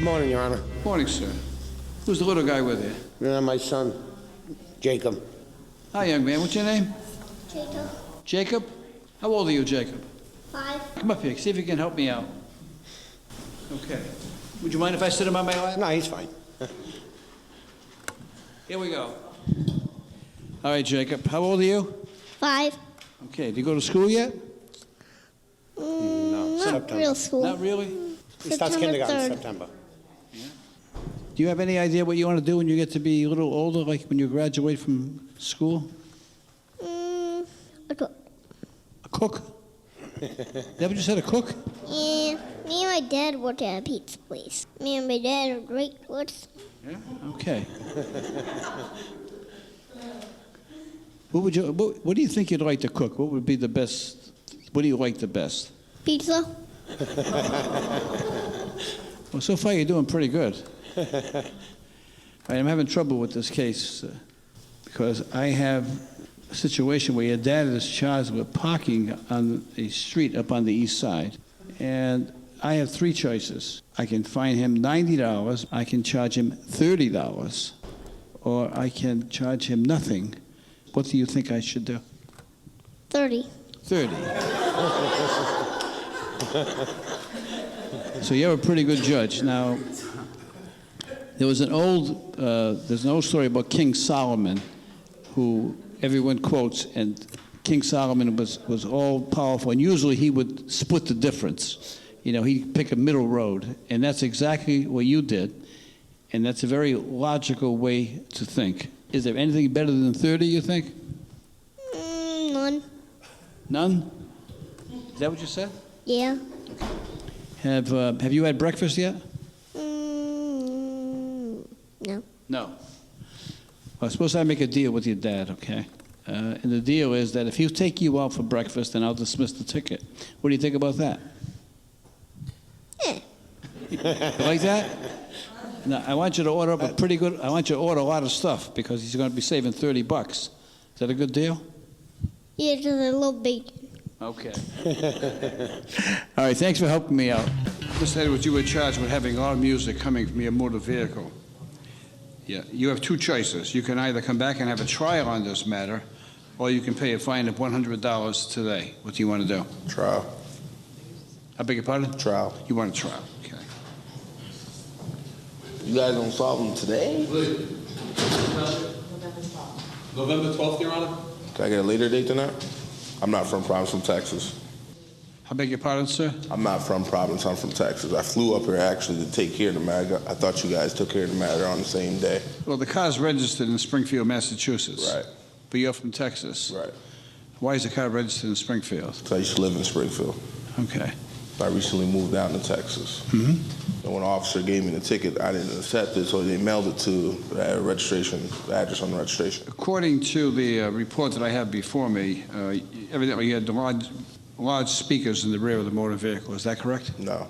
Good morning, Your Honor. Morning, sir. Who's the little guy with you? My son, Jacob. Hi, young man. What's your name? Jacob. Jacob? How old are you, Jacob? 5. Come up here. See if you can help me out. Okay. Would you mind if I sit him on my lap? No, he's fine. Here we go. All right, Jacob. How old are you? 5. Okay. Do you go to school yet? No, Not September. real school. Not really? He starts September kindergarten in 3rd. September. Do you have any idea what you want to do when you get to be a little older, like when you graduate from school? A cook. A cook? Is that what you said, a cook? Yeah, me and my dad worked at a pizza place. Me and my dad are great cooks. Yeah. Okay. What do you think you'd like to cook? What would be the best? What do you like the best? Pizza. Well, so far you're doing pretty good. I'm having trouble with this case because I have a situation where your dad is charged with parking on a street up on the east side. And I have 3 choices. I can fine him $90, I can charge him $30, or I can charge him nothing. What do you think I should do? 30. 30. So you're a pretty good judge. Now, there's an old story about King Solomon, who everyone quotes, and King Solomon was all powerful, and usually he would split the difference. You know, he'd pick a middle road, and that's exactly what you did, and that's a very logical way to think. Is there anything better than 30, you think? None. None? Is that what you said? Yeah. Have you had breakfast yet? No. No. Well, suppose I make a deal with your dad, okay? And the deal is that if he'll take you out for breakfast, then I'll dismiss the ticket. What do you think about that? You like that? Now, I want you to order up I want you to order a lot of stuff because he's going to be saving $30. Is that a good deal? Yeah, just a little bacon. Okay. All right, thanks for helping me out. Mr. Edwards, you were charged with having loud music coming from your motor vehicle. Yeah, you have 2 choices. You can either come back and have a trial on this matter, or you can pay a fine of $100 today. What do you want to do? Trial. I beg your pardon? Trial. You want a trial, okay. You guys don't solve them today? November 12th, Your Honor? Can I get a later date than that? I'm not from Providence, I'm from Texas. I beg your pardon, sir? I'm not from Providence, I'm from Texas. I flew up here actually to take care of the matter. I thought you guys took care of the matter on the same day. Well, the car's registered in Springfield, Massachusetts. Right. But you're from Texas. Right. Why is the car registered in Springfield? So I used to live in Springfield. Okay. I recently moved down to Texas. Mm-hmm. And when the officer gave me the ticket, I didn't accept it, so they mailed it to the registration, the address on the registration. According to the report that I have before me, evidently you had the large speakers in the rear of the motor vehicle. Is that correct? No,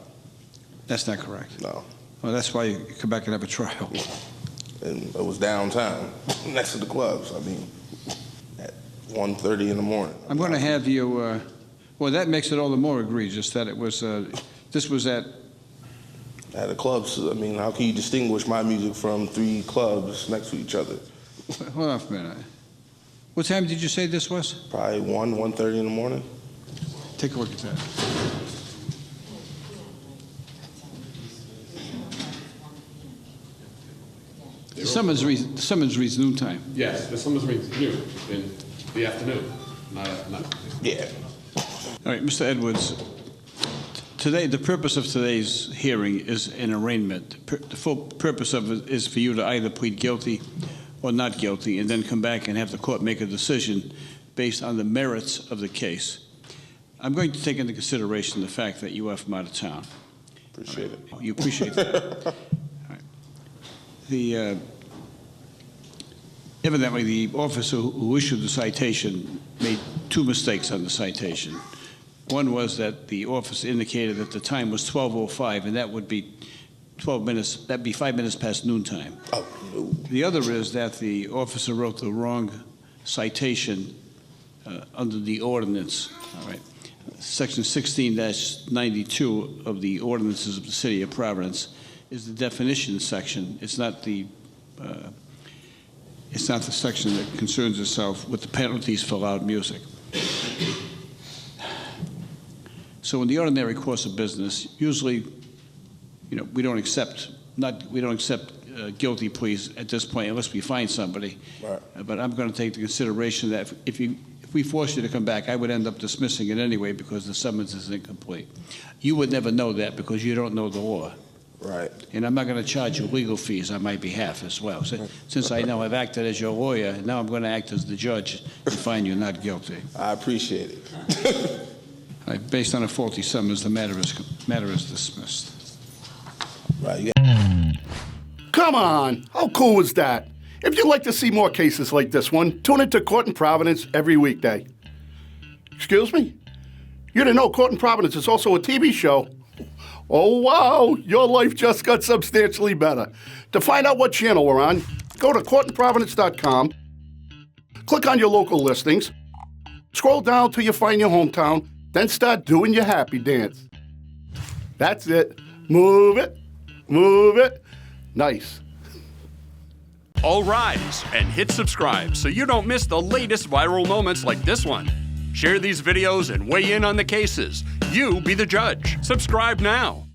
That's not correct. no. Well, that's why you come back and have a trial. And it was downtown, next to the clubs. I mean, at 1:30 in the morning. I'm going to have you, well, that makes it all the more egregious that it was, this was at, At the clubs, I mean, how can you distinguish my music from 3 clubs next to each other? hold on for a minute. What time did you say this was? Probably 1:30 in the morning. Take a look at that. The summons reads noontime. Yes, the summons reads noon in the afternoon, not. Yeah. All right, Mr. Edwards, today, the purpose of today's hearing is an arraignment. The full purpose of it is for you to either plead guilty or not guilty, and then come back and have the court make a decision based on the merits of the case. I'm going to take into consideration the fact that you are from out of town. Appreciate it. You appreciate that. All right. Evidently, the officer who issued the citation made 2 mistakes on the citation. One was that the officer indicated that the time was 12:05, and that would be 12 minutes, that'd be 5 minutes past noontime. Oh, no. The other is that the officer wrote the wrong citation under the ordinance, all right? Section 16-92 of the ordinances of the City of Providence is the definition section. It's not the section that concerns itself with the penalties for loud music. So in the ordinary course of business, usually, we don't accept guilty pleas at this point unless we find somebody. Right. But I'm going to take into consideration that if we force you to come back, I would end up dismissing it anyway because the summons is incomplete. You would never know that because you don't know the law. Right. And I'm not going to charge you legal fees on my behalf as well. So, since I know I've acted as your lawyer, now I'm going to act as the judge and find you not guilty. I appreciate it. Based on a faulty summons, the matter is dismissed. Right. Come on, how cool is that? If you'd like to see more cases like this one, tune into Court in Providence every weekday. Excuse me? You didn't know Court in Providence is also a TV show? Oh, wow, your life just got substantially better. To find out what channel we're on, go to courtinprovidence.com, click on your local listings, scroll down till you find your hometown, then start doing your happy dance. That's it. Move it. Move it. Nice. All rise and hit subscribe so you don't miss the latest viral moments like this one. Share these videos and weigh in on the cases. You be the judge. Subscribe now.